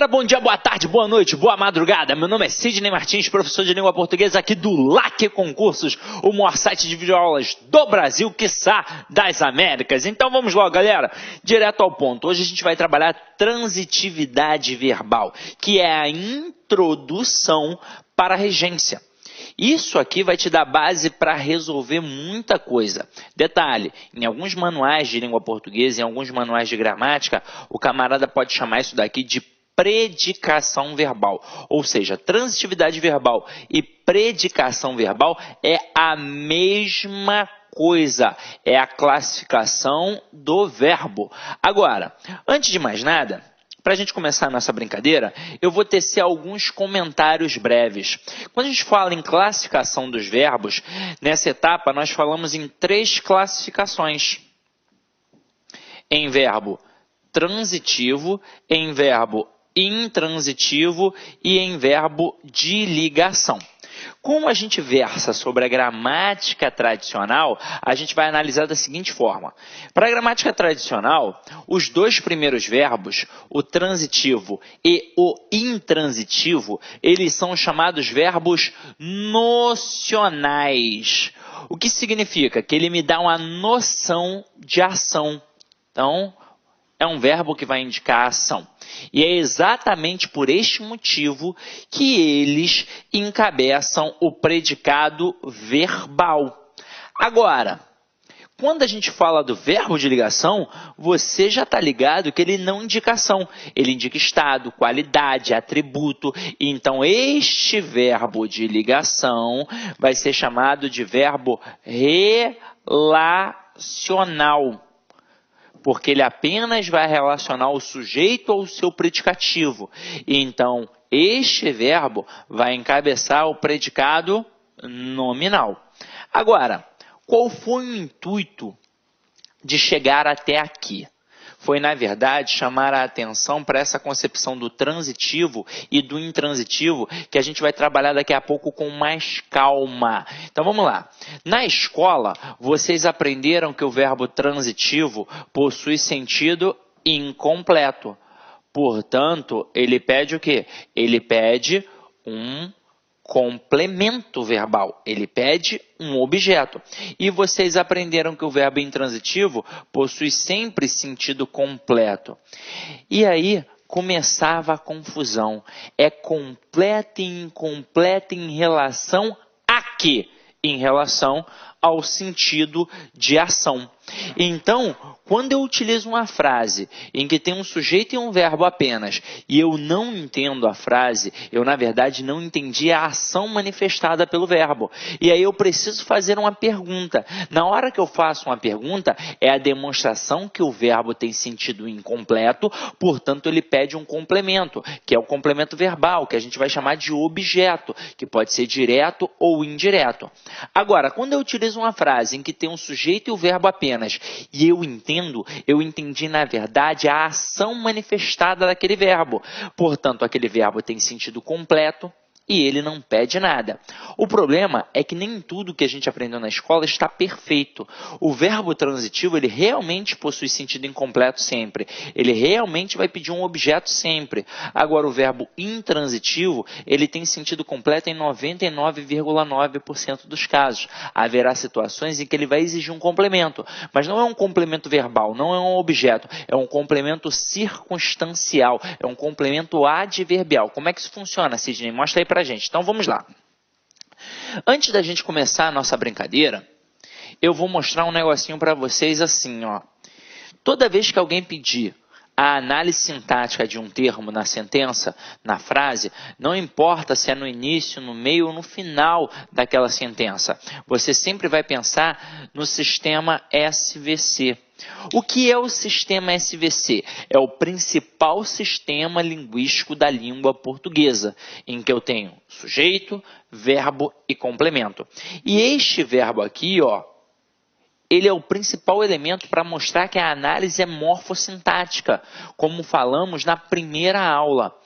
galera, bom dia, boa tarde, boa noite, boa madrugada. Meu nome é Sidney Martins, professor de língua portuguesa aqui do LAC Concursos, o maior site de videoaulas do Brasil, quiçá das Américas. Então vamos lá, galera, direto ao ponto. Hoje a gente vai trabalhar transitividade verbal, que é a introdução para a regência. Isso aqui vai te dar base para resolver muita coisa. Detalhe, em alguns manuais de língua portuguesa, em alguns manuais de gramática, o camarada pode chamar isso daqui de predicação verbal. Ou seja, transitividade verbal e predicação verbal é a mesma coisa, é a classificação do verbo. Agora, antes de mais nada, para a gente começar a nossa brincadeira, eu vou tecer alguns comentários breves. Quando a gente fala em classificação dos verbos, nessa etapa nós falamos em 3 classificações. Em verbo transitivo, em verbo intransitivo e em verbo de ligação. Como a gente versa sobre a gramática tradicional, a gente vai analisar da seguinte forma. Para a gramática tradicional, os 2 primeiros verbos, o transitivo e o intransitivo, eles são chamados verbos nocionais. O que significa? Que ele me dá uma noção de ação. Então, é um verbo que vai indicar ação. E é exatamente por este motivo que eles encabeçam o predicado verbal. Agora, quando a gente fala do verbo de ligação, você já está ligado que ele não indica ação. Ele indica estado, qualidade, atributo. Então, este verbo de ligação vai ser chamado de verbo relacional, porque ele apenas vai relacionar o sujeito ao seu predicativo. Então, este verbo vai encabeçar o predicado nominal. Agora, qual foi o intuito de chegar até aqui? Foi, na verdade, chamar a atenção para essa concepção do transitivo e do intransitivo, que a gente vai trabalhar daqui a pouco com mais calma. Então, vamos lá. Na escola, vocês aprenderam que o verbo transitivo possui sentido incompleto. Portanto, ele pede o quê? Ele pede um complemento verbal, ele pede um objeto. E vocês aprenderam que o verbo intransitivo possui sempre sentido completo. E aí começava a confusão. É completo e incompleto em relação a quê? Em relação ao sentido de ação. Então, quando eu utilizo uma frase em que tem um sujeito e um verbo apenas, e eu não entendo a frase, eu na verdade não entendi a ação manifestada pelo verbo. E aí eu preciso fazer uma pergunta. Na hora que eu faço uma pergunta, é a demonstração que o verbo tem sentido incompleto, portanto ele pede um complemento, que é o complemento verbal, que a gente vai chamar de objeto, que pode ser direto ou indireto. Agora, quando eu utilizo uma frase em que tem um sujeito e o verbo apenas, e eu entendi na verdade a ação manifestada daquele verbo. Portanto, aquele verbo tem sentido completo e ele não pede nada. O problema é que nem tudo que a gente aprendeu na escola está perfeito. O verbo transitivo, ele realmente possui sentido incompleto sempre. Ele realmente vai pedir um objeto sempre. Agora, o verbo intransitivo, ele tem sentido completo em 99,9% dos casos. Haverá situações em que ele vai exigir um complemento, mas não é um complemento verbal, não é um objeto, é um complemento circunstancial, é um complemento adverbial. Como é que isso funciona, Sidney? Mostra aí pra gente. Então vamos lá. Antes da gente começar a nossa brincadeira, eu vou mostrar um negocinho para vocês assim, ó. Toda vez que alguém pedir a análise sintática de um termo na sentença, na frase, não importa se é no início, no meio ou no final daquela sentença, você sempre vai pensar no sistema SVC. O que é o sistema SVC? É o principal sistema linguístico da língua portuguesa, em que eu tenho sujeito, verbo e complemento. E este verbo aqui, ó, ele é o principal elemento para mostrar que a análise é morfossintática, como falamos na primeira aula.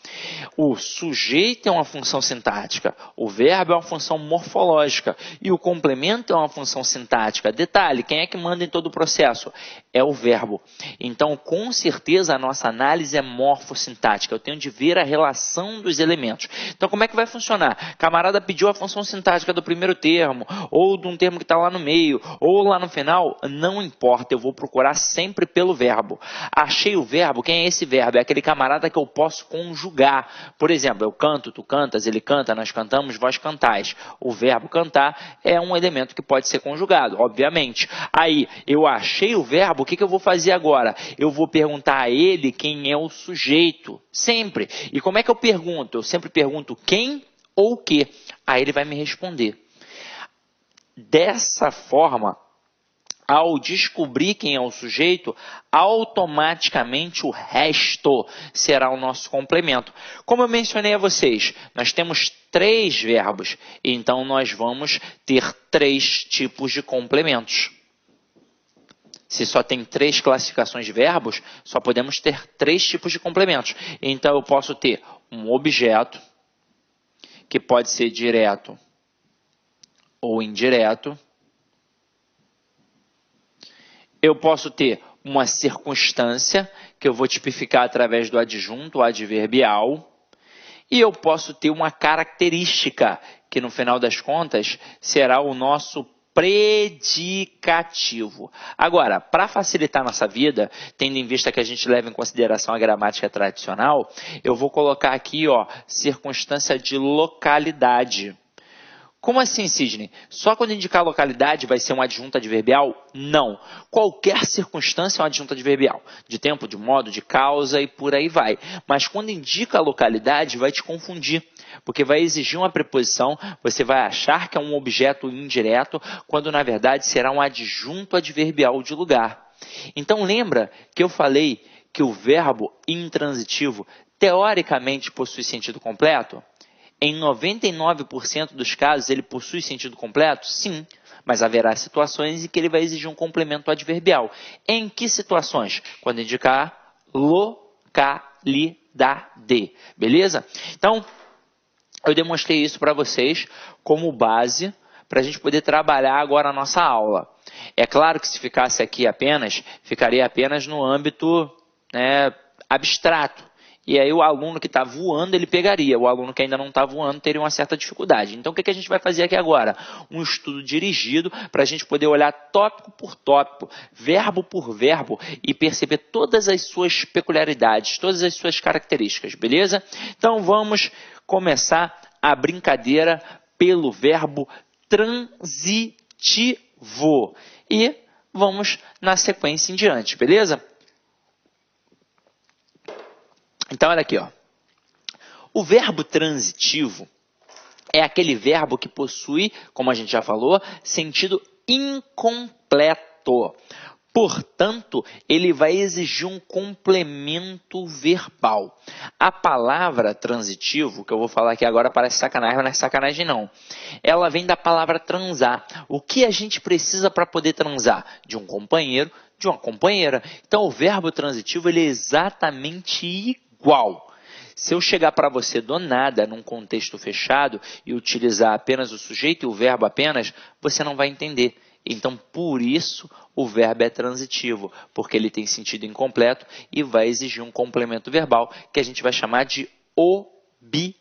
O sujeito é uma função sintática, o verbo é uma função morfológica e o complemento é uma função sintática. Detalhe, quem é que manda em todo o processo? É o verbo. Então, com certeza, a nossa análise é morfossintática. Eu tenho de ver a relação dos elementos. Então, como é que vai funcionar? Camarada pediu a função sintática do primeiro termo, ou de um termo que está lá no meio, ou lá no final, não importa, eu vou procurar sempre pelo verbo. Achei o verbo, quem é esse verbo? É aquele camarada que eu posso conjugar. Por exemplo, eu canto, tu cantas, ele canta, nós cantamos, vós cantais. O verbo cantar é um elemento que pode ser conjugado, obviamente. Aí, eu achei o verbo, o que eu vou fazer agora? Eu vou perguntar a ele quem é o sujeito, sempre. E como é que eu pergunto? Eu sempre pergunto quem ou o que. Aí ele vai me responder. Dessa forma, ao descobrir quem é o sujeito, automaticamente o resto será o nosso complemento. Como eu mencionei a vocês, nós temos 3 verbos, então nós vamos ter 3 tipos de complementos. Se só tem 3 classificações de verbos, só podemos ter 3 tipos de complementos. Então eu posso ter um objeto, que pode ser direto ou indireto. Eu posso ter uma circunstância, que eu vou tipificar através do adjunto, adverbial. E eu posso ter uma característica, que no final das contas será o nosso predicativo. Agora, para facilitar nossa vida, tendo em vista que a gente leva em consideração a gramática tradicional, eu vou colocar aqui, ó, circunstância de localidade. Como assim, Sidney? Só quando indicar localidade vai ser um adjunto adverbial? Não. Qualquer circunstância é um adjunto adverbial. De tempo, de modo, de causa e por aí vai. Mas quando indica a localidade, vai te confundir. Porque vai exigir uma preposição, você vai achar que é um objeto indireto, quando na verdade será um adjunto adverbial de lugar. Então lembra que eu falei que o verbo intransitivo teoricamente possui sentido completo? Em 99% dos casos, ele possui sentido completo? Sim, mas haverá situações em que ele vai exigir um complemento adverbial. Em que situações? Quando indicar localidade, beleza? Então, eu demonstrei isso para vocês como base para a gente poder trabalhar agora a nossa aula. É claro que se ficasse aqui apenas, ficaria apenas no âmbito, né, abstrato. E aí o aluno que está voando, ele pegaria. O aluno que ainda não está voando teria uma certa dificuldade. Então, o que a gente vai fazer aqui agora? Um estudo dirigido para a gente poder olhar tópico por tópico, verbo por verbo e perceber todas as suas peculiaridades, todas as suas características, beleza? Então, vamos começar a brincadeira pelo verbo transitivo. E vamos na sequência em diante, beleza? Então, olha aqui, ó. O verbo transitivo é aquele verbo que possui, como a gente já falou, sentido incompleto. Portanto, ele vai exigir um complemento verbal. A palavra transitivo, que eu vou falar aqui agora parece sacanagem, mas não é sacanagem não. Ela vem da palavra transar. O que a gente precisa para poder transar? De um companheiro, de uma companheira. Então, o verbo transitivo ele é exatamente igual. Se eu chegar para você do nada, num contexto fechado, e utilizar apenas o sujeito e o verbo apenas, você não vai entender. Então, por isso, o verbo é transitivo, porque ele tem sentido incompleto e vai exigir um complemento verbal, que a gente vai chamar de objeto,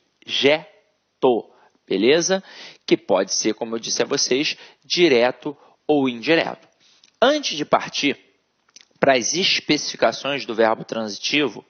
beleza? Que pode ser, como eu disse a vocês, direto ou indireto. Antes de partir para as especificações do verbo transitivo,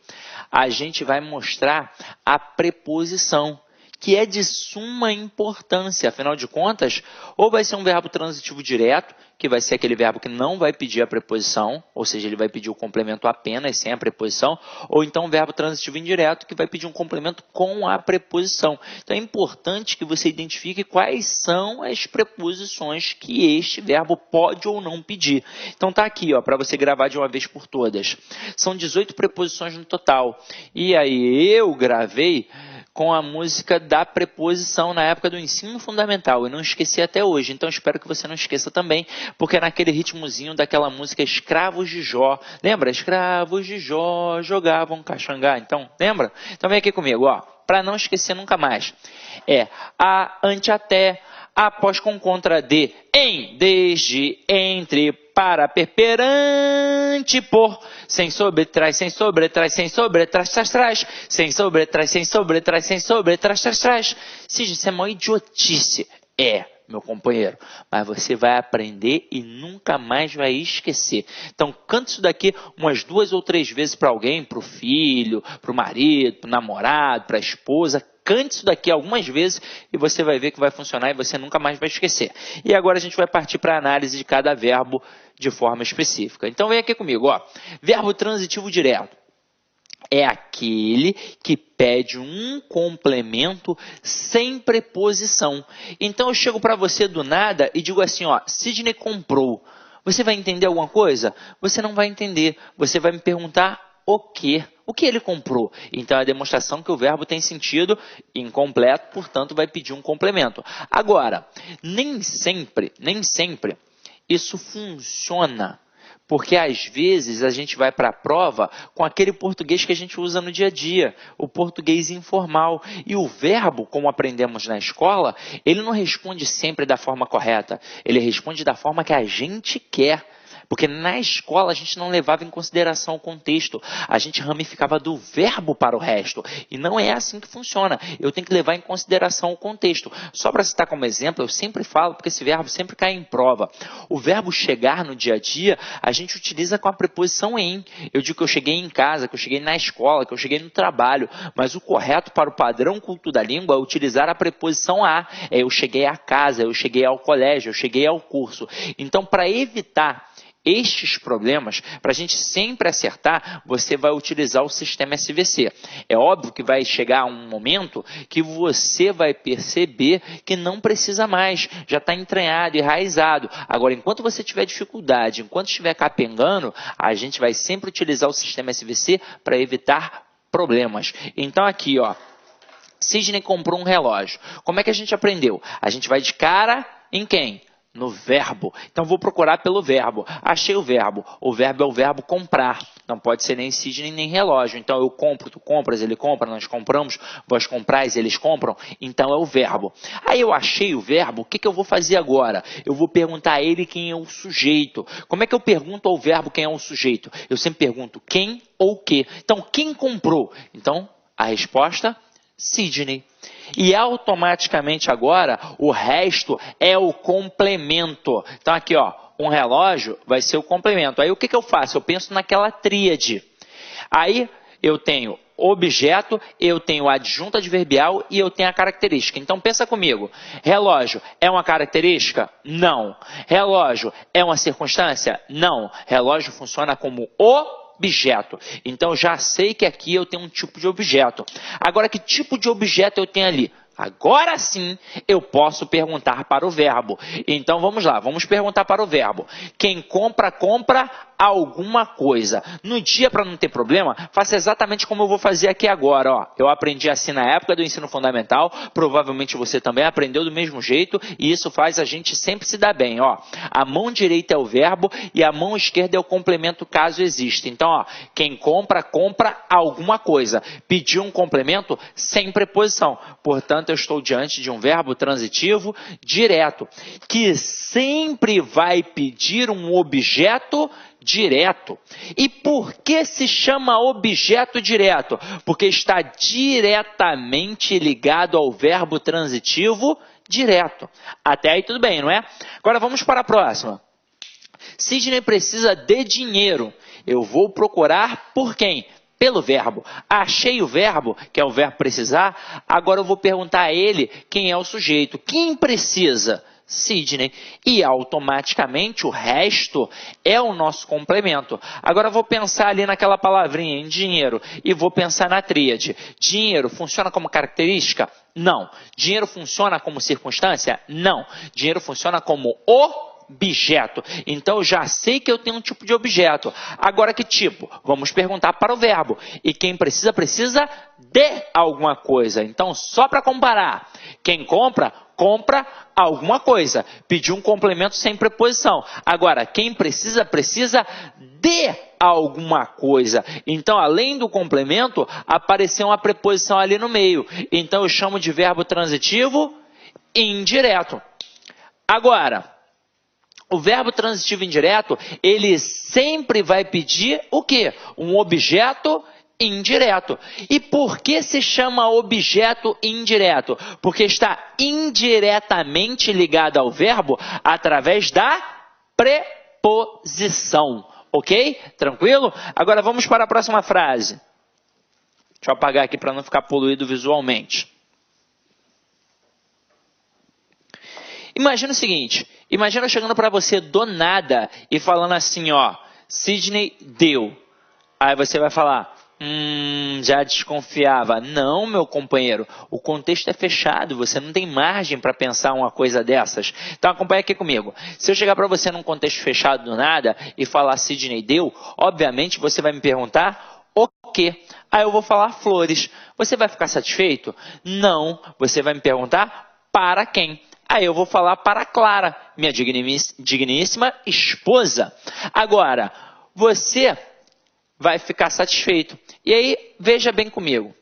a gente vai mostrar a preposição, que é de suma importância. Afinal de contas, ou vai ser um verbo transitivo direto, que vai ser aquele verbo que não vai pedir a preposição, ou seja, ele vai pedir o complemento apenas, sem a preposição, ou então um verbo transitivo indireto, que vai pedir um complemento com a preposição. Então, é importante que você identifique quais são as preposições que este verbo pode ou não pedir. Então, tá aqui, ó, para você gravar de uma vez por todas. São 18 preposições no total. E aí, eu gravei com a música da preposição na época do ensino fundamental. Eu não esqueci até hoje, então espero que você não esqueça também, porque é naquele ritmozinho daquela música Escravos de Jó. Lembra? Escravos de Jó jogavam caxangá. Então, lembra? Então vem aqui comigo, ó, para não esquecer nunca mais. É a, ante, até, após, com, contra, de, em, desde, entre, para, perante, por, sem sobretraz, sem sobretraz, sem sobretraz, tras, tras, sem sobretraz, sem sobretraz, sem sobretraz, tras, tras. Cid, isso é uma idiotice. É, meu companheiro, mas você vai aprender e nunca mais vai esquecer. Então, canta isso daqui umas 2 ou 3 vezes para alguém, para o filho, para o marido, para o namorado, para a esposa. Cante isso daqui algumas vezes e você vai ver que vai funcionar e você nunca mais vai esquecer. E agora a gente vai partir para a análise de cada verbo de forma específica. Então, vem aqui comigo, ó. Verbo transitivo direto. É aquele que pede um complemento sem preposição. Então eu chego para você do nada e digo assim, ó, Sidney comprou. Você vai entender alguma coisa? Você não vai entender. Você vai me perguntar o quê? O que ele comprou? Então é a demonstração que o verbo tem sentido incompleto, portanto vai pedir um complemento. Agora, nem sempre isso funciona. Porque às vezes a gente vai para a prova com aquele português que a gente usa no dia a dia, o português informal. E o verbo, como aprendemos na escola, ele não responde sempre da forma correta, ele responde da forma que a gente quer. Porque na escola a gente não levava em consideração o contexto, a gente ramificava do verbo para o resto. E não é assim que funciona, eu tenho que levar em consideração o contexto. Só para citar como exemplo, eu sempre falo, porque esse verbo sempre cai em prova. O verbo chegar no dia a dia, a gente utiliza com a preposição em. Eu digo que eu cheguei em casa, que eu cheguei na escola, que eu cheguei no trabalho. Mas o correto para o padrão culto da língua é utilizar a preposição a. É eu cheguei à casa, eu cheguei ao colégio, eu cheguei ao curso. Então, para evitar estes problemas, para a gente sempre acertar, você vai utilizar o sistema SVC. É óbvio que vai chegar um momento que você vai perceber que não precisa mais, já está entranhado, enraizado. Agora, enquanto você tiver dificuldade, enquanto estiver capengando, a gente vai sempre utilizar o sistema SVC para evitar problemas. Então aqui, ó, Sidney comprou um relógio. Como é que a gente aprendeu? A gente vai de cara em quem? No verbo. Então, vou procurar pelo verbo. Achei o verbo. O verbo é o verbo comprar. Não pode ser nem Sidney, nem relógio. Então, eu compro, tu compras, ele compra, nós compramos, vós comprais, eles compram. Então, é o verbo. Aí, eu achei o verbo, o que eu vou fazer agora? Eu vou perguntar a ele quem é o sujeito. Como é que eu pergunto ao verbo quem é o sujeito? Eu sempre pergunto quem ou que. Então, quem comprou? Então, a resposta, Sidney. E automaticamente agora o resto é o complemento. Então aqui, ó, um relógio vai ser o complemento. Aí o que eu faço? Eu penso naquela tríade. Aí eu tenho objeto, eu tenho adjunto adverbial e eu tenho a característica. Então pensa comigo, relógio é uma característica? Não. Relógio é uma circunstância? Não. Relógio funciona como objeto. Então, eu já sei que aqui eu tenho um tipo de objeto. Agora, que tipo de objeto eu tenho ali? Agora sim, eu posso perguntar para o verbo. Então, vamos lá, vamos perguntar para o verbo. Quem compra, compra alguma coisa. No dia, para não ter problema, faça exatamente como eu vou fazer aqui agora. Ó. Eu aprendi assim na época do ensino fundamental, provavelmente você também aprendeu do mesmo jeito, e isso faz a gente sempre se dar bem. Ó. A mão direita é o verbo e a mão esquerda é o complemento caso exista. Então, ó, quem compra, compra alguma coisa. Pediu um complemento sem preposição. Portanto, eu estou diante de um verbo transitivo direto, que sempre vai pedir um objeto direto. E por que se chama objeto direto? Porque está diretamente ligado ao verbo transitivo direto. Até aí tudo bem, não é? Agora vamos para a próxima. Sidney precisa de dinheiro. Eu vou procurar por quem? Pelo verbo. Achei o verbo, que é o verbo precisar, agora eu vou perguntar a ele quem é o sujeito. Quem precisa? Sidney. E automaticamente o resto é o nosso complemento. Agora eu vou pensar ali naquela palavrinha, em dinheiro, e vou pensar na tríade. Dinheiro funciona como característica? Não. Dinheiro funciona como circunstância? Não. Dinheiro funciona como objeto. Então, eu já sei que eu tenho um tipo de objeto. Agora, que tipo? Vamos perguntar para o verbo. E quem precisa, precisa de alguma coisa. Então, só para comparar, quem compra, compra alguma coisa. Pediu um complemento sem preposição. Agora, quem precisa, precisa de alguma coisa. Então, além do complemento, apareceu uma preposição ali no meio. Então, eu chamo de verbo transitivo indireto. Agora, o verbo transitivo indireto, ele sempre vai pedir o quê? Um objeto indireto. E por que se chama objeto indireto? Porque está indiretamente ligado ao verbo através da preposição. Ok? Tranquilo? Agora vamos para a próxima frase. Deixa eu apagar aqui para não ficar poluído visualmente. Imagina o seguinte, imagina eu chegando para você do nada e falando assim, ó, Sidney deu. Aí você vai falar, já desconfiava. Não, meu companheiro, o contexto é fechado, você não tem margem para pensar uma coisa dessas. Então acompanha aqui comigo. Se eu chegar para você num contexto fechado do nada e falar Sidney deu, obviamente você vai me perguntar o quê? Aí eu vou falar flores. Você vai ficar satisfeito? Não, você vai me perguntar para quem? Aí eu vou falar para Clara, minha digníssima esposa. Agora, você vai ficar satisfeito. E aí, veja bem comigo.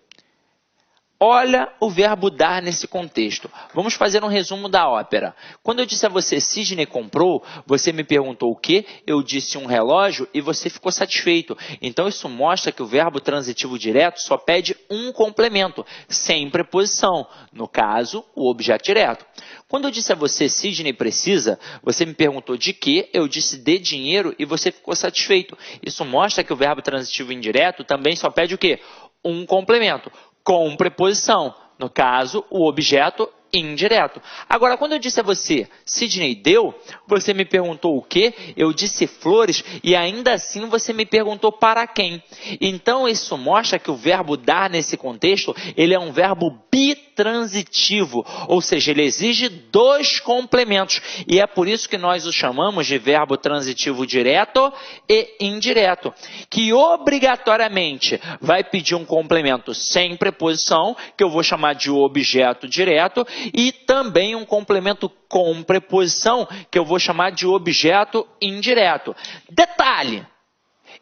Olha o verbo dar nesse contexto. Vamos fazer um resumo da ópera. Quando eu disse a você, Sidney comprou, você me perguntou o quê? Eu disse um relógio e você ficou satisfeito. Então, isso mostra que o verbo transitivo direto só pede um complemento, sem preposição. No caso, o objeto direto. Quando eu disse a você, Sidney precisa, você me perguntou de quê? Eu disse de dinheiro e você ficou satisfeito. Isso mostra que o verbo transitivo indireto também só pede o quê? Um complemento, com preposição. No caso, o objeto indireto. Agora, quando eu disse a você, Sidney deu, você me perguntou o quê? Eu disse flores e ainda assim você me perguntou para quem. Então, isso mostra que o verbo dar nesse contexto, ele é um verbo bitransitivo, ou seja, ele exige dois complementos. E é por isso que nós o chamamos de verbo transitivo direto e indireto, que obrigatoriamente vai pedir um complemento sem preposição, que eu vou chamar de objeto direto, e também um complemento com preposição, que eu vou chamar de objeto indireto. Detalhe,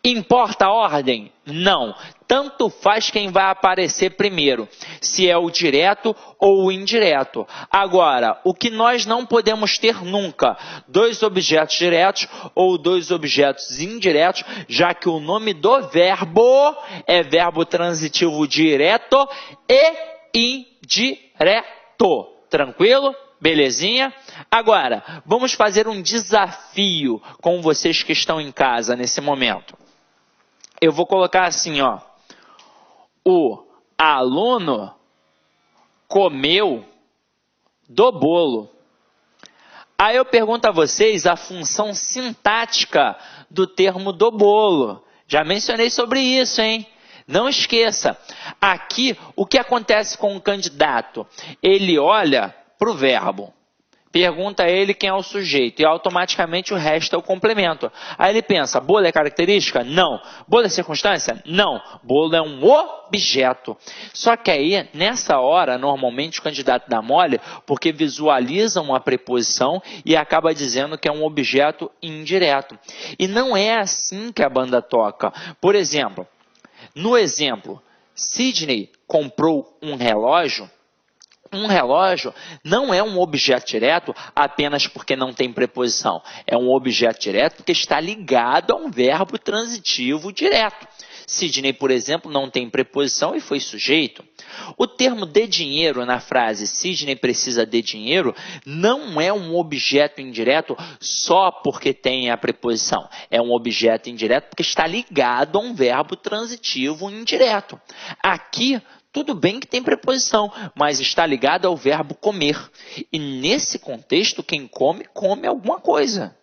importa a ordem? Não. Tanto faz quem vai aparecer primeiro, se é o direto ou o indireto. Agora, o que nós não podemos ter nunca, dois objetos diretos ou dois objetos indiretos, já que o nome do verbo é verbo transitivo direto e indireto. Tranquilo? Belezinha? Agora, vamos fazer um desafio com vocês que estão em casa nesse momento. Eu vou colocar assim, ó. O aluno comeu do bolo. Aí eu pergunto a vocês a função sintática do termo do bolo. Já mencionei sobre isso, hein? Não esqueça. Aqui, o que acontece com o candidato? Ele olha para o verbo, pergunta a ele quem é o sujeito e automaticamente o resto é o complemento. Aí ele pensa, bolo é característica? Não. Bolo é circunstância? Não. Bolo é um objeto. Só que aí, nessa hora, normalmente o candidato dá mole porque visualiza uma preposição e acaba dizendo que é um objeto indireto. E não é assim que a banda toca. Por exemplo, no exemplo, Sidney comprou um relógio. Um relógio não é um objeto direto apenas porque não tem preposição. É um objeto direto porque está ligado a um verbo transitivo direto. Sidney, por exemplo, não tem preposição e foi sujeito. O termo de dinheiro na frase Sidney precisa de dinheiro não é um objeto indireto só porque tem a preposição. É um objeto indireto porque está ligado a um verbo transitivo indireto. Aqui, tudo bem que tem preposição, mas está ligado ao verbo comer. E nesse contexto, quem come, come alguma coisa.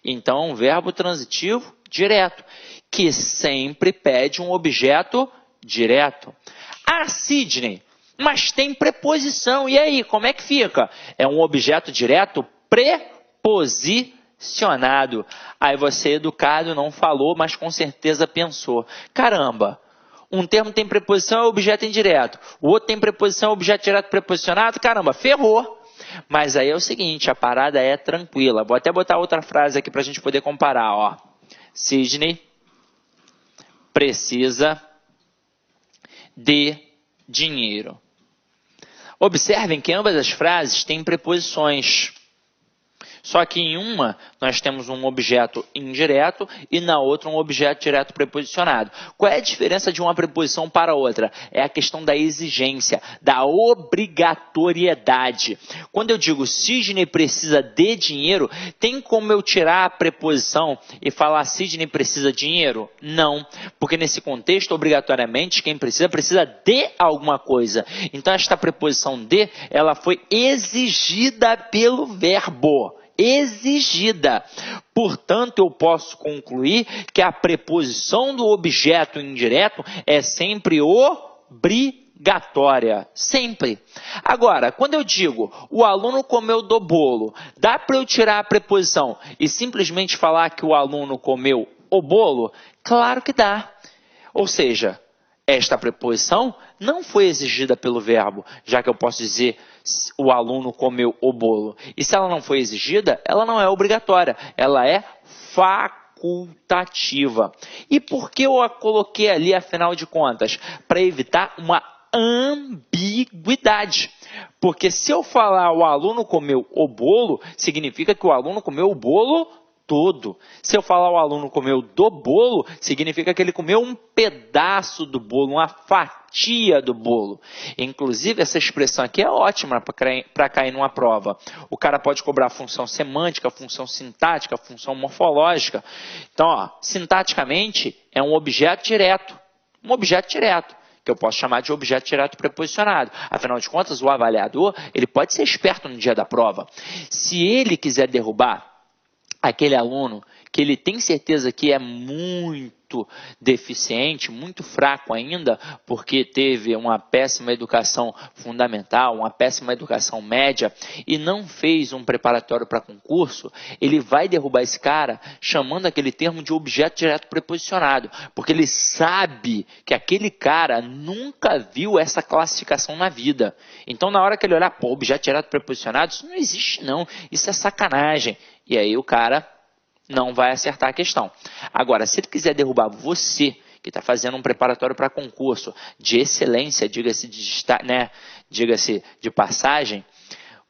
Então, é um verbo transitivo direto, que sempre pede um objeto direto. Ah, Sidney, mas tem preposição. E aí, como é que fica? É um objeto direto preposicionado. Aí você, educado, não falou, mas com certeza pensou. Caramba! Um termo tem preposição e objeto indireto. O outro tem preposição e objeto direto preposicionado. Caramba, ferrou. Mas aí é o seguinte, a parada é tranquila. Vou até botar outra frase aqui para a gente poder comparar. Ó. Sidney precisa de dinheiro. Observem que ambas as frases têm preposições. Só que em uma nós temos um objeto indireto e na outra um objeto direto preposicionado. Qual é a diferença de uma preposição para outra? É a questão da exigência, da obrigatoriedade. Quando eu digo Sidney precisa de dinheiro, tem como eu tirar a preposição e falar Sidney precisa de dinheiro? Não, porque nesse contexto, obrigatoriamente, quem precisa de alguma coisa. Então esta preposição de, ela foi exigida pelo verbo. Exigida. Portanto, eu posso concluir que a preposição do objeto indireto é sempre obrigatória. Sempre. Agora, quando eu digo o aluno comeu do bolo, dá para eu tirar a preposição e simplesmente falar que o aluno comeu o bolo? Claro que dá. Ou seja, esta preposição não foi exigida pelo verbo, já que eu posso dizer o aluno comeu o bolo. E se ela não foi exigida, ela não é obrigatória, ela é facultativa. E por que eu a coloquei ali, afinal de contas? Para evitar uma ambiguidade. Porque se eu falar o aluno comeu o bolo, significa que o aluno comeu o bolo todo. Se eu falar o aluno comeu do bolo, significa que ele comeu um pedaço do bolo, uma fatia do bolo. Inclusive, essa expressão aqui é ótima para cair numa prova. O cara pode cobrar função semântica, função sintática, função morfológica. Então, ó, sintaticamente, é um objeto direto. Um objeto direto, que eu posso chamar de objeto direto preposicionado. Afinal de contas, o avaliador, ele pode ser esperto no dia da prova. Se ele quiser derrubar aquele aluno que ele tem certeza que é muito deficiente, muito fraco ainda, porque teve uma péssima educação fundamental, uma péssima educação média e não fez um preparatório para concurso, ele vai derrubar esse cara chamando aquele termo de objeto direto preposicionado, porque ele sabe que aquele cara nunca viu essa classificação na vida. Então, na hora que ele olhar, pô, objeto direto preposicionado, isso não existe não, isso é sacanagem. E aí o cara não vai acertar a questão. Agora, se ele quiser derrubar você, que está fazendo um preparatório para concurso de excelência, diga-se de passagem,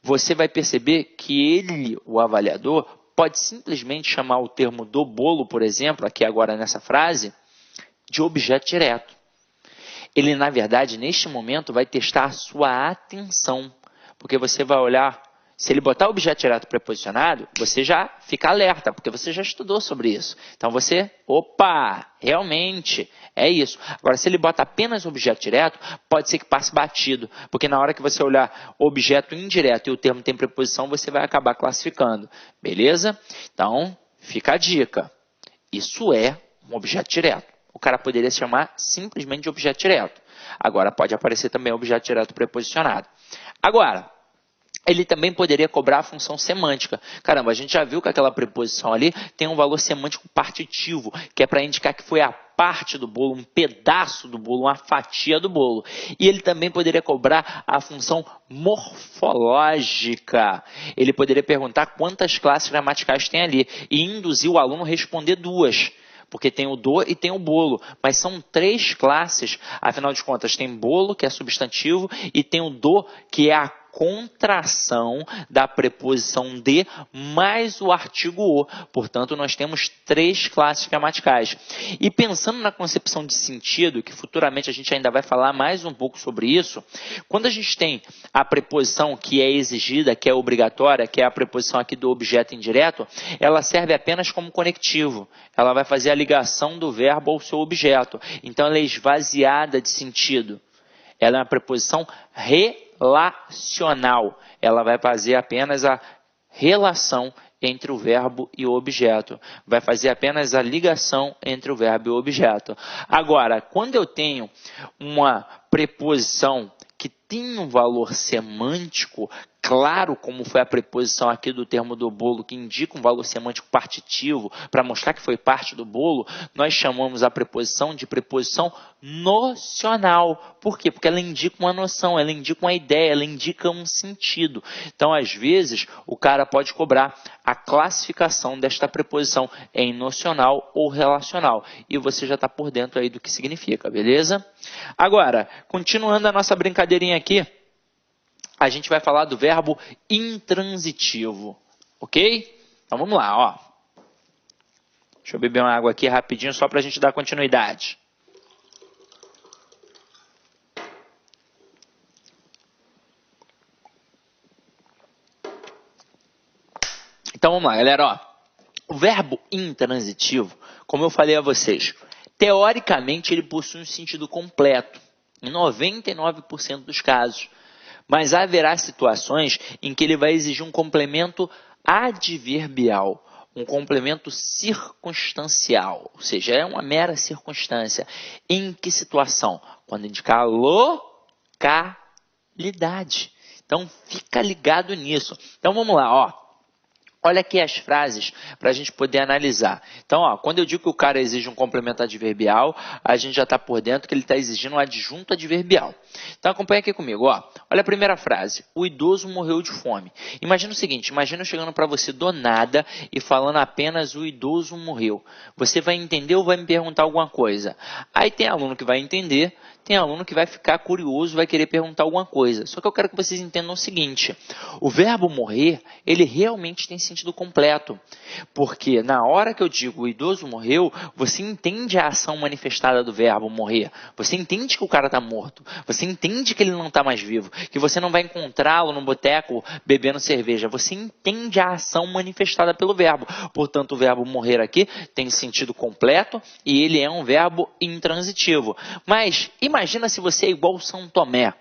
você vai perceber que ele, o avaliador, pode simplesmente chamar o termo do bolo, por exemplo, aqui agora nessa frase, de objeto direto. Ele, na verdade, neste momento, vai testar a sua atenção, porque você vai olhar. Se ele botar objeto direto preposicionado, você já fica alerta, porque você já estudou sobre isso. Então você, opa, realmente é isso. Agora, se ele bota apenas objeto direto, pode ser que passe batido, porque na hora que você olhar objeto indireto e o termo tem preposição, você vai acabar classificando. Beleza? Então, fica a dica. Isso é um objeto direto. O cara poderia se chamar simplesmente de objeto direto. Agora, pode aparecer também objeto direto preposicionado. Agora, ele também poderia cobrar a função semântica. Caramba, a gente já viu que aquela preposição ali tem um valor semântico partitivo, que é para indicar que foi a parte do bolo, um pedaço do bolo, uma fatia do bolo. E ele também poderia cobrar a função morfológica. Ele poderia perguntar quantas classes gramaticais tem ali e induzir o aluno a responder 2. Porque tem o do e tem o bolo, mas são 3 classes, afinal de contas tem bolo, que é substantivo, e tem o do, que é a contração da preposição de mais o artigo o. Portanto, nós temos 3 classes gramaticais. E pensando na concepção de sentido, que futuramente a gente ainda vai falar mais um pouco sobre isso, quando a gente tem a preposição que é exigida, que é obrigatória, que é a preposição aqui do objeto indireto, ela serve apenas como conectivo. Ela vai fazer a ligação do verbo ao seu objeto. Então, ela é esvaziada de sentido. Ela é uma preposição relacional. Ela vai fazer apenas a relação entre o verbo e o objeto. Vai fazer apenas a ligação entre o verbo e o objeto. Agora, quando eu tenho uma preposição que tem um valor semântico claro, como foi a preposição aqui do termo do bolo, que indica um valor semântico partitivo, para mostrar que foi parte do bolo, nós chamamos a preposição de preposição nocional. Por quê? Porque ela indica uma noção, ela indica uma ideia, ela indica um sentido. Então, às vezes, o cara pode cobrar a classificação desta preposição em nocional ou relacional. E você já está por dentro aí do que significa, beleza? Agora, continuando a nossa brincadeirinha aqui, a gente vai falar do verbo intransitivo, ok? Então vamos lá, ó. Deixa eu beber uma água aqui rapidinho só para a gente dar continuidade. Então vamos lá, galera, ó. O verbo intransitivo, como eu falei a vocês, teoricamente ele possui um sentido completo, em 99% dos casos. Mas haverá situações em que ele vai exigir um complemento adverbial, um complemento circunstancial, ou seja, é uma mera circunstância. Em que situação? Quando indicar localidade. Então, fica ligado nisso. Então, vamos lá, ó. Olha aqui as frases para a gente poder analisar. Então, ó, quando eu digo que o cara exige um complemento adverbial, a gente já está por dentro que ele está exigindo um adjunto adverbial. Então, acompanha aqui comigo. Ó. Olha a primeira frase. O idoso morreu de fome. Imagina o seguinte, imagina eu chegando para você do nada e falando apenas o idoso morreu. Você vai entender ou vai me perguntar alguma coisa? Aí tem aluno que vai entender, tem aluno que vai ficar curioso, vai querer perguntar alguma coisa. Só que eu quero que vocês entendam o seguinte, o verbo morrer, ele realmente tem sentido completo. Porque na hora que eu digo o idoso morreu, você entende a ação manifestada do verbo morrer. Você entende que o cara está morto. Você entende que ele não está mais vivo. Que você não vai encontrá-lo no boteco bebendo cerveja. Você entende a ação manifestada pelo verbo. Portanto, o verbo morrer aqui tem sentido completo e ele é um verbo intransitivo. Mas imagina se você é igual São Tomé.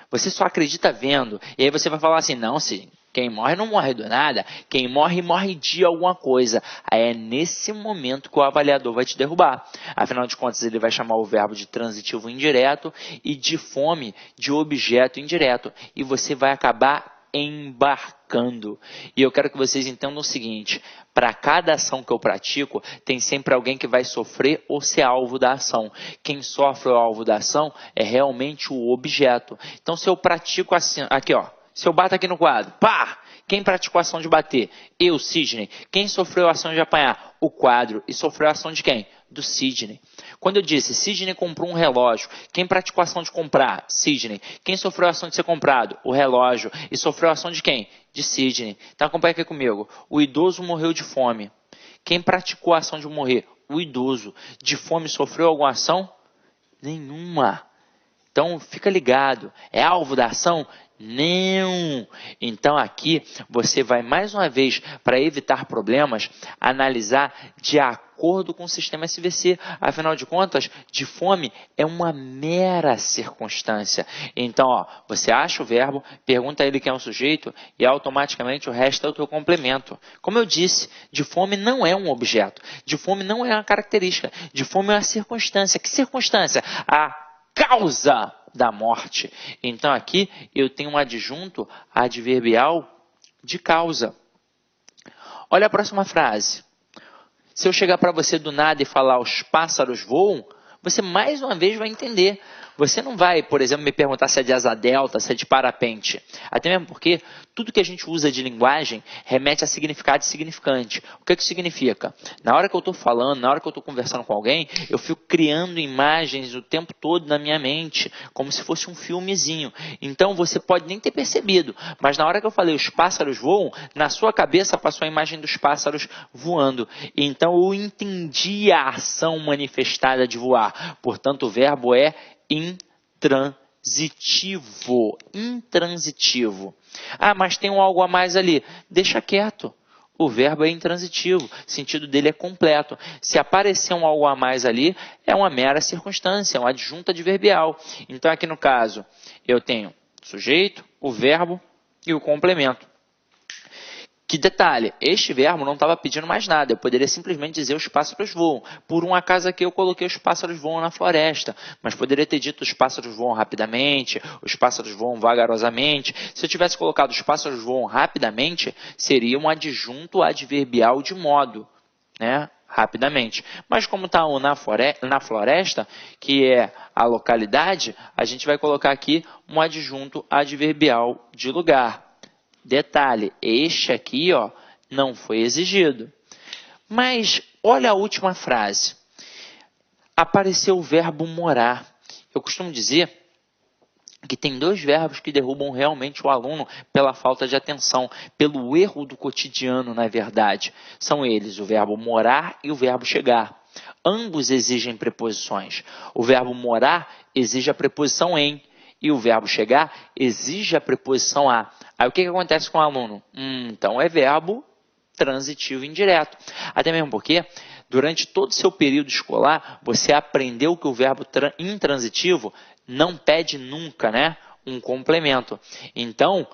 Você só acredita vendo. E aí você vai falar assim, não, sim. Quem morre não morre do nada, quem morre, morre de alguma coisa. Aí é nesse momento que o avaliador vai te derrubar. Afinal de contas, ele vai chamar o verbo de transitivo indireto e de fome de objeto indireto. E você vai acabar embarcando. E eu quero que vocês entendam o seguinte, para cada ação que eu pratico, tem sempre alguém que vai sofrer ou ser alvo da ação. Quem sofre o alvo da ação é realmente o objeto. Então, se eu pratico assim, aqui ó, se eu bato aqui no quadro, pá! Quem praticou a ação de bater? Eu, Sidney. Quem sofreu a ação de apanhar? O quadro. E sofreu a ação de quem? Do Sidney. Quando eu disse, Sidney comprou um relógio, quem praticou a ação de comprar? Sidney. Quem sofreu a ação de ser comprado? O relógio. E sofreu a ação de quem? De Sidney. Então acompanha aqui comigo. O idoso morreu de fome. Quem praticou a ação de morrer? O idoso. De fome sofreu alguma ação? Nenhuma. Então fica ligado. É alvo da ação? Não! Então aqui você vai mais uma vez, para evitar problemas, analisar de acordo com o sistema SVC. Afinal de contas, de fome é uma mera circunstância. Então, ó, você acha o verbo, pergunta a ele quem é o sujeito e automaticamente o resto é o teu complemento. Como eu disse, de fome não é um objeto. De fome não é uma característica. De fome é uma circunstância. Que circunstância? A causa da morte. Então aqui eu tenho um adjunto adverbial de causa. Olha a próxima frase. Se eu chegar para você do nada e falar os pássaros voam, você mais uma vez vai entender. Você não vai, por exemplo, me perguntar se é de asa delta, se é de parapente. Até mesmo porque tudo que a gente usa de linguagem remete a significado significante. O que significa? Na hora que eu estou falando, na hora que eu estou conversando com alguém, eu fico criando imagens o tempo todo na minha mente, como se fosse um filmezinho. Então você pode nem ter percebido, mas na hora que eu falei os pássaros voam, na sua cabeça passou a imagem dos pássaros voando. Então eu entendi a ação manifestada de voar. Portanto, o verbo é intransitivo. Ah, mas tem um algo a mais ali. Deixa quieto. O verbo é intransitivo. O sentido dele é completo. Se aparecer um algo a mais ali, é uma mera circunstância, um adjunto adverbial. Então, aqui no caso, eu tenho o sujeito, o verbo e o complemento. Que detalhe, este verbo não estava pedindo mais nada, eu poderia simplesmente dizer os pássaros voam. Por um acaso aqui eu coloquei os pássaros voam na floresta, mas poderia ter dito os pássaros voam rapidamente, os pássaros voam vagarosamente. Se eu tivesse colocado os pássaros voam rapidamente, seria um adjunto adverbial de modo, né? Rapidamente. Mas como está na floresta, que é a localidade, a gente vai colocar aqui um adjunto adverbial de lugar. Detalhe, este aqui ó, não foi exigido. Mas olha a última frase. Apareceu o verbo morar. Eu costumo dizer que tem dois verbos que derrubam realmente o aluno pela falta de atenção, pelo erro do cotidiano, na verdade. São eles o verbo morar e o verbo chegar. Ambos exigem preposições. O verbo morar exige a preposição em e o verbo chegar exige a preposição a. Aí o que acontece com o aluno? Então é verbo transitivo indireto. Até mesmo porque, durante todo o seu período escolar, você aprendeu que o verbo intransitivo não pede nunca, né, um complemento. Então,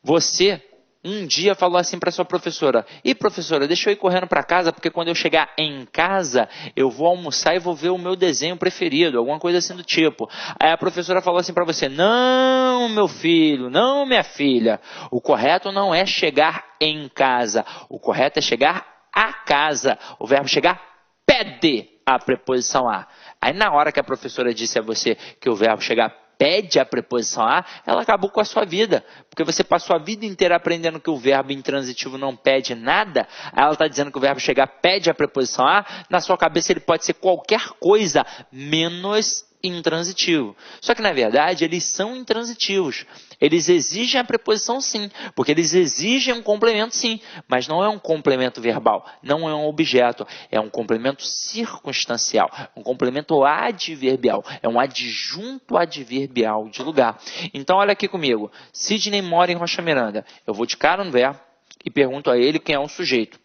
você um dia falou assim para sua professora: "E professora, deixa eu ir correndo para casa, porque quando eu chegar em casa, eu vou almoçar e vou ver o meu desenho preferido", alguma coisa assim do tipo. Aí a professora falou assim para você: "Não, meu filho, não, minha filha, o correto não é chegar em casa, o correto é chegar a casa. O verbo chegar pede a preposição a". Aí na hora que a professora disse a você que o verbo chegar pede a preposição a, ela acabou com a sua vida. Porque você passou a vida inteira aprendendo que o verbo intransitivo não pede nada. Aí ela está dizendo que o verbo chegar pede a preposição a. Na sua cabeça ele pode ser qualquer coisa menos intransitivo. Só que na verdade eles são intransitivos. Eles exigem a preposição sim, porque eles exigem um complemento sim, mas não é um complemento verbal, não é um objeto, é um complemento circunstancial, um complemento adverbial, é um adjunto adverbial de lugar. Então olha aqui comigo, Sidney mora em Rocha Miranda. Eu vou de cara no verbo e pergunto a ele quem é o sujeito.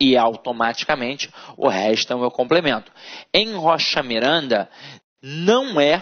E automaticamente o resto é o meu complemento. Em Rocha Miranda não é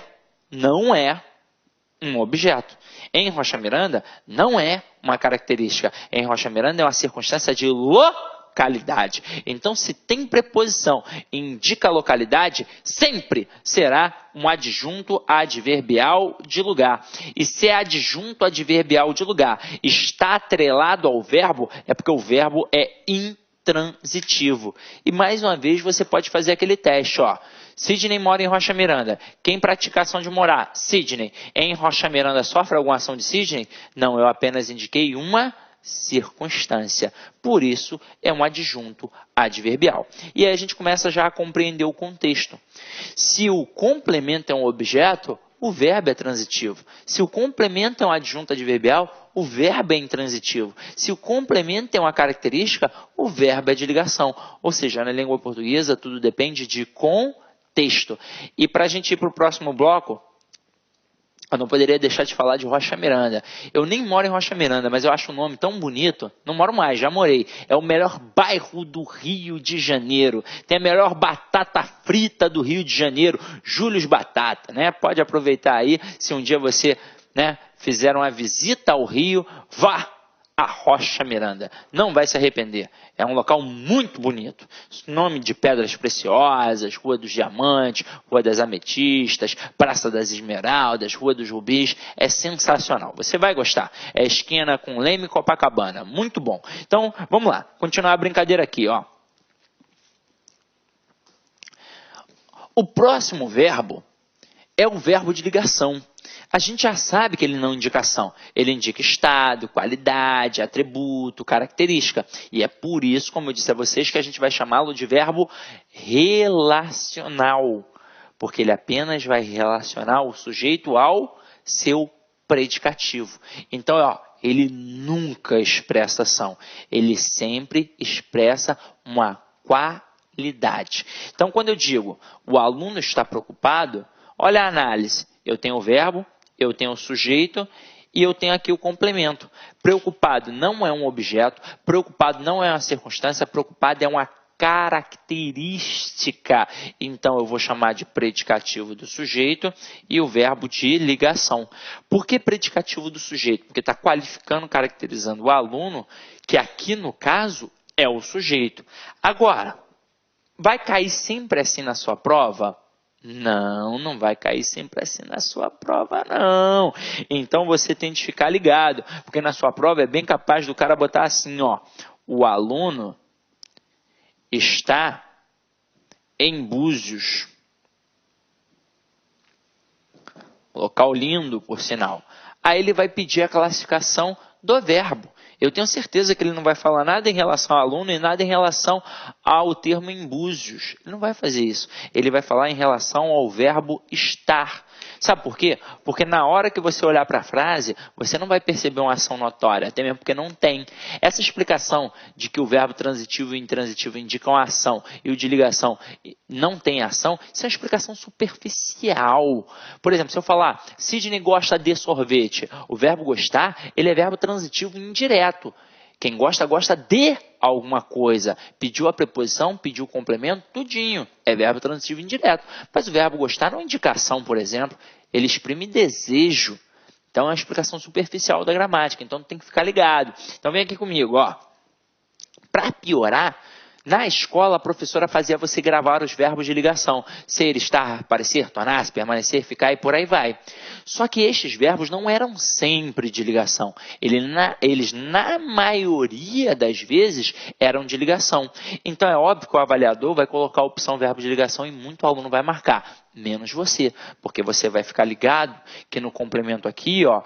um objeto. Em Rocha Miranda não é uma característica. Em Rocha Miranda é uma circunstância de localidade. Então, se tem preposição e indica localidade, sempre será um adjunto adverbial de lugar. E se é adjunto adverbial de lugar está atrelado ao verbo, é porque o verbo é intransitivo. E mais uma vez você pode fazer aquele teste, ó. Sidney mora em Rocha Miranda. Quem pratica a ação de morar? Sidney. Em Rocha Miranda sofre alguma ação de Sidney? Não, eu apenas indiquei uma circunstância. Por isso, é um adjunto adverbial. E aí a gente começa já a compreender o contexto. Se o complemento é um objeto, o verbo é transitivo. Se o complemento é um adjunto adverbial, o verbo é intransitivo. Se o complemento é uma característica, o verbo é de ligação. Ou seja, na língua portuguesa, tudo depende de contexto. E para a gente ir para o próximo bloco, eu não poderia deixar de falar de Rocha Miranda. Eu nem moro em Rocha Miranda, mas eu acho o nome tão bonito. Não moro mais, já morei. É o melhor bairro do Rio de Janeiro. Tem a melhor batata frita do Rio de Janeiro, Július Batata, né? Pode aproveitar aí, se um dia você, né, fizer uma visita ao Rio, vá a Rocha Miranda. Não vai se arrepender. É um local muito bonito. Nome de pedras preciosas, Rua dos Diamantes, Rua das Ametistas, Praça das Esmeraldas, Rua dos Rubis. É sensacional. Você vai gostar. É esquina com Leme e Copacabana. Muito bom. Então, vamos lá. Continuar a brincadeira aqui, ó. O próximo verbo é o verbo de ligação. A gente já sabe que ele não indica ação. Ele indica estado, qualidade, atributo, característica. E é por isso, como eu disse a vocês, que a gente vai chamá-lo de verbo relacional. Porque ele apenas vai relacionar o sujeito ao seu predicativo. Então, ó, ele nunca expressa ação. Ele sempre expressa uma qualidade. Então, quando eu digo o aluno está preocupado, olha a análise. Eu tenho o verbo, eu tenho o sujeito e eu tenho aqui o complemento. Preocupado não é um objeto, preocupado não é uma circunstância, preocupado é uma característica. Então, eu vou chamar de predicativo do sujeito e o verbo de ligação. Por que predicativo do sujeito? Porque está qualificando, caracterizando o aluno, que aqui no caso é o sujeito. Agora, vai cair sempre assim na sua prova? Não, não vai cair sempre assim na sua prova, não. Então, você tem de ficar ligado, porque na sua prova é bem capaz do cara botar assim, ó, o aluno está em Búzios. Local lindo, por sinal. Aí ele vai pedir a classificação do verbo. Eu tenho certeza que ele não vai falar nada em relação ao aluno e nada em relação ao termo em Búzios. Ele não vai fazer isso. Ele vai falar em relação ao verbo estar. Sabe por quê? Porque na hora que você olhar para a frase, você não vai perceber uma ação notória, até mesmo porque não tem. Essa explicação de que o verbo transitivo e intransitivo indicam a ação e o de ligação não tem ação, isso é uma explicação superficial. Por exemplo, se eu falar, Sidney gosta de sorvete, o verbo gostar, ele é verbo transitivo indireto. Quem gosta, gosta de alguma coisa. Pediu a preposição, pediu o complemento, tudinho. É verbo transitivo indireto. Mas o verbo gostar não é indicação, por exemplo. Ele exprime desejo. Então é uma explicação superficial da gramática. Então tem que ficar ligado. Então vem aqui comigo, ó. Para piorar, na escola a professora fazia você gravar os verbos de ligação. Ser, estar, parecer, tornar-se, permanecer, ficar e por aí vai. Só que estes verbos não eram sempre de ligação. Eles, na maioria das vezes, eram de ligação. Então é óbvio que o avaliador vai colocar a opção verbo de ligação e muito aluno vai marcar. Menos você. Porque você vai ficar ligado que no complemento aqui, ó,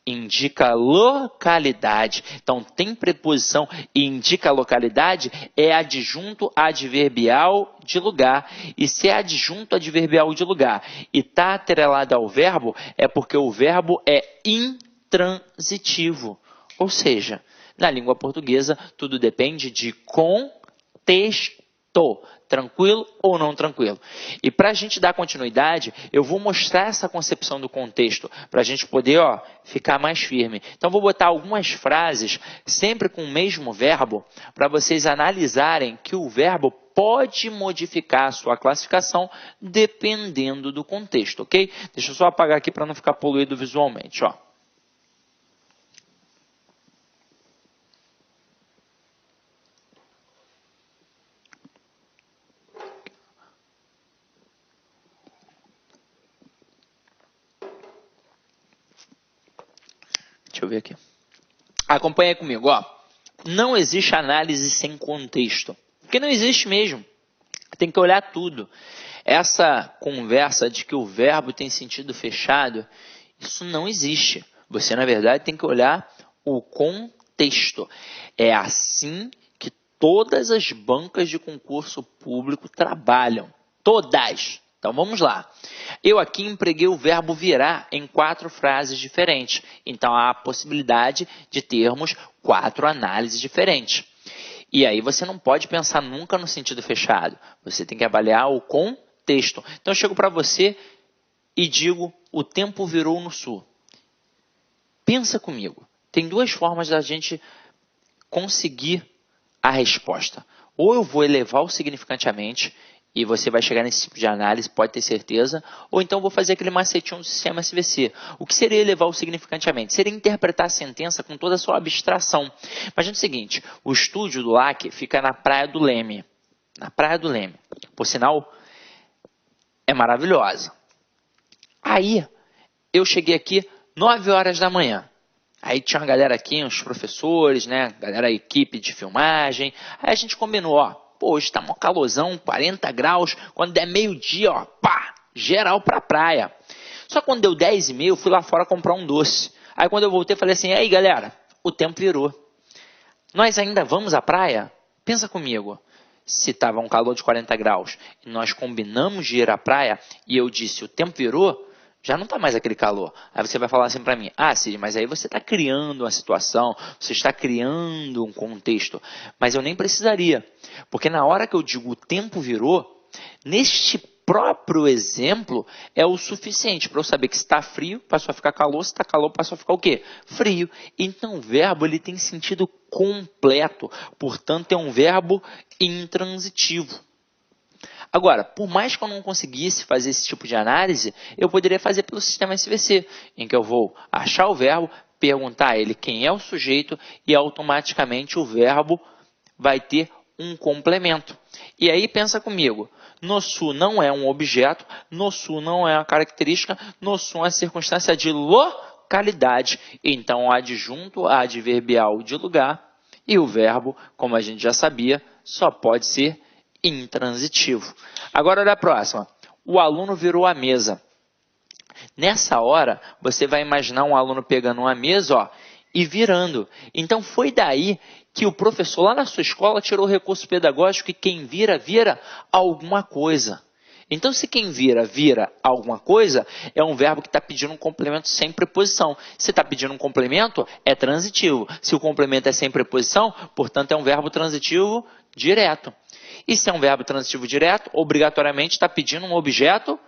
indica localidade. Então, tem preposição e indica localidade, é adjunto adverbial de lugar. E se é adjunto adverbial de lugar e está atrelado ao verbo, é porque o verbo é intransitivo. Ou seja, na língua portuguesa, tudo depende de contexto. Tranquilo ou não tranquilo? E para a gente dar continuidade, eu vou mostrar essa concepção do contexto, para a gente poder ficar mais firme. Então, vou botar algumas frases, sempre com o mesmo verbo, para vocês analisarem que o verbo pode modificar a sua classificação dependendo do contexto, ok? Deixa eu só apagar aqui para não ficar poluído visualmente, ó. Deixa eu ver aqui. Acompanha comigo, ó. Não existe análise sem contexto. Porque não existe mesmo. Tem que olhar tudo. Essa conversa de que o verbo tem sentido fechado, isso não existe. Você, na verdade, tem que olhar o contexto. É assim que todas as bancas de concurso público trabalham. Todas. Então, vamos lá. Eu aqui empreguei o verbo virar em 4 frases diferentes. Então, há a possibilidade de termos 4 análises diferentes. E aí, você não pode pensar nunca no sentido fechado. Você tem que avaliar o contexto. Então, eu chego para você e digo, o tempo virou no sul. Pensa comigo. Tem 2 formas da gente conseguir a resposta. Ou eu vou elevar o significantemente e você vai chegar nesse tipo de análise, pode ter certeza. Ou então vou fazer aquele macetinho do sistema SVC. O que seria elevar o significantemente? Seria interpretar a sentença com toda a sua abstração. Imagina o seguinte, o estúdio do LAC fica na Praia do Leme. Na Praia do Leme. Por sinal, é maravilhosa. Aí, eu cheguei aqui 9 horas da manhã. Aí tinha uma galera aqui, uns professores, né? Galera, equipe de filmagem. Aí a gente combinou, ó. Pô, hoje tá mó calorzão, 40 graus. Quando der meio-dia, ó, pá, geral pra praia. Só quando deu 10h30, eu fui lá fora comprar um doce. Aí quando eu voltei, falei assim, aí galera, o tempo virou. Nós ainda vamos à praia? Pensa comigo. Se tava um calor de 40 graus e nós combinamos de ir à praia e eu disse, o tempo virou, já não está mais aquele calor. Aí você vai falar assim para mim, Cid, mas aí você está criando uma situação, você está criando um contexto. Mas eu nem precisaria, porque na hora que eu digo o tempo virou, neste próprio exemplo é o suficiente para eu saber que se está frio, passou a ficar calor, se está calor, passou a ficar o quê? Frio. Então o verbo ele tem sentido completo, portanto é um verbo intransitivo. Agora, por mais que eu não conseguisse fazer esse tipo de análise, eu poderia fazer pelo sistema SVC, em que eu vou achar o verbo, perguntar a ele quem é o sujeito e automaticamente o verbo vai ter um complemento. E aí pensa comigo, no su não é um objeto, no su não é uma característica, no su é uma circunstância de localidade. Então o adjunto adverbial de lugar e o verbo, como a gente já sabia, só pode ser intransitivo. Agora olha a próxima. O aluno virou a mesa. Nessa hora, você vai imaginar um aluno pegando uma mesa, ó, e virando. Então foi daí que o professor lá na sua escola tirou o recurso pedagógico e quem vira, vira alguma coisa. Então se quem vira, vira alguma coisa, é um verbo que está pedindo um complemento sem preposição. Se está pedindo um complemento, é transitivo. Se o complemento é sem preposição, portanto é um verbo transitivo direto. E se é um verbo transitivo direto, obrigatoriamente está pedindo um objeto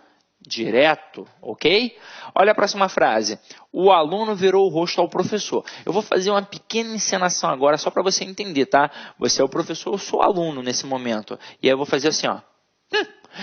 direto, ok? Olha a próxima frase. O aluno virou o rosto ao professor. Eu vou fazer uma pequena encenação agora, só para você entender, tá? Você é o professor, eu sou o aluno nesse momento. E aí eu vou fazer assim, ó.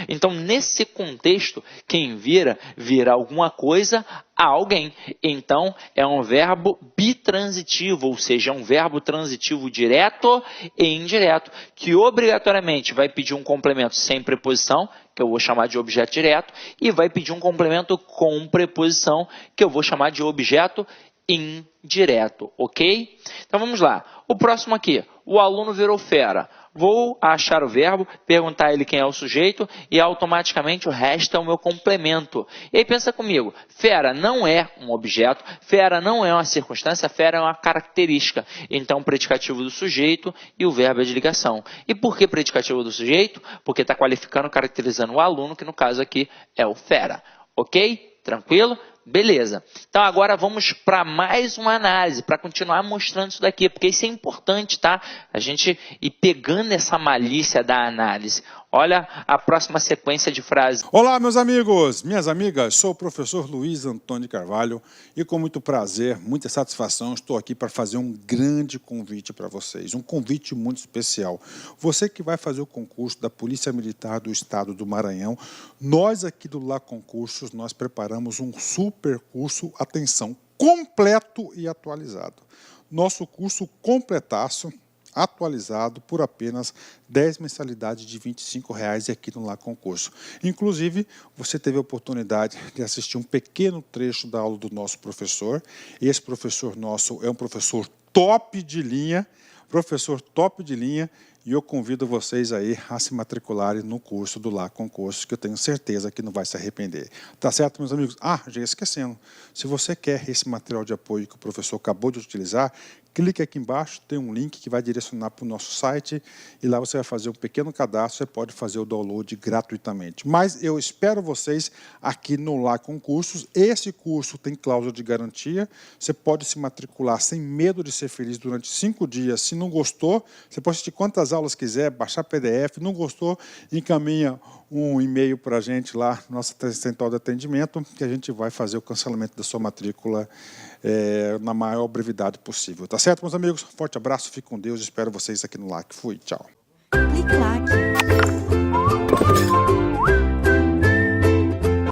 Então, nesse contexto, quem vira, vira alguma coisa a alguém. Então, é um verbo bitransitivo, ou seja, é um verbo transitivo direto e indireto, que obrigatoriamente vai pedir um complemento sem preposição, que eu vou chamar de objeto direto, e vai pedir um complemento com preposição, que eu vou chamar de objeto indireto, ok? Então, vamos lá. O próximo aqui, o aluno virou fera. Vou achar o verbo, perguntar a ele quem é o sujeito e automaticamente o resto é o meu complemento. E aí pensa comigo, fera não é um objeto, fera não é uma circunstância, fera é uma característica. Então, predicativo do sujeito e o verbo é de ligação. E por que predicativo do sujeito? Porque está qualificando, caracterizando o aluno, que no caso aqui é o fera. Ok? Tranquilo? Beleza. Então agora vamos para mais uma análise, para continuar mostrando isso daqui, porque isso é importante, tá? A gente ir pegando essa malícia da análise. Olha a próxima sequência de frases. Olá, meus amigos, minhas amigas, sou o professor Luiz Antônio Carvalho e com muito prazer, muita satisfação, estou aqui para fazer um grande convite para vocês, um convite muito especial. Você que vai fazer o concurso da Polícia Militar do Estado do Maranhão, nós aqui do Lá Concursos, nós preparamos um super curso, atenção, completo e atualizado. Nosso curso completaço, atualizado por apenas 10 mensalidades de R$ 25,00 aqui no Lá Concurso. Inclusive, você teve a oportunidade de assistir um pequeno trecho da aula do nosso professor. Esse professor nosso é um professor top de linha, e eu convido vocês aí a se matricularem no curso do Lá Concurso, que eu tenho certeza que não vai se arrepender. Tá certo, meus amigos? Ah, já ia esquecendo. Se você quer esse material de apoio que o professor acabou de utilizar, clique aqui embaixo, tem um link que vai direcionar para o nosso site e lá você vai fazer um pequeno cadastro, você pode fazer o download gratuitamente. Mas eu espero vocês aqui no Lá Concursos. Esse curso tem cláusula de garantia, você pode se matricular sem medo de ser feliz durante 5 dias. Se não gostou, você pode assistir quantas aulas quiser, baixar PDF, não gostou, encaminha um e-mail para a gente lá, nossa central de atendimento, que a gente vai fazer o cancelamento da sua matrícula na maior brevidade possível. Tá certo, meus amigos? Forte abraço, fique com Deus, espero vocês aqui no LAC. Fui, tchau. Clique LAC.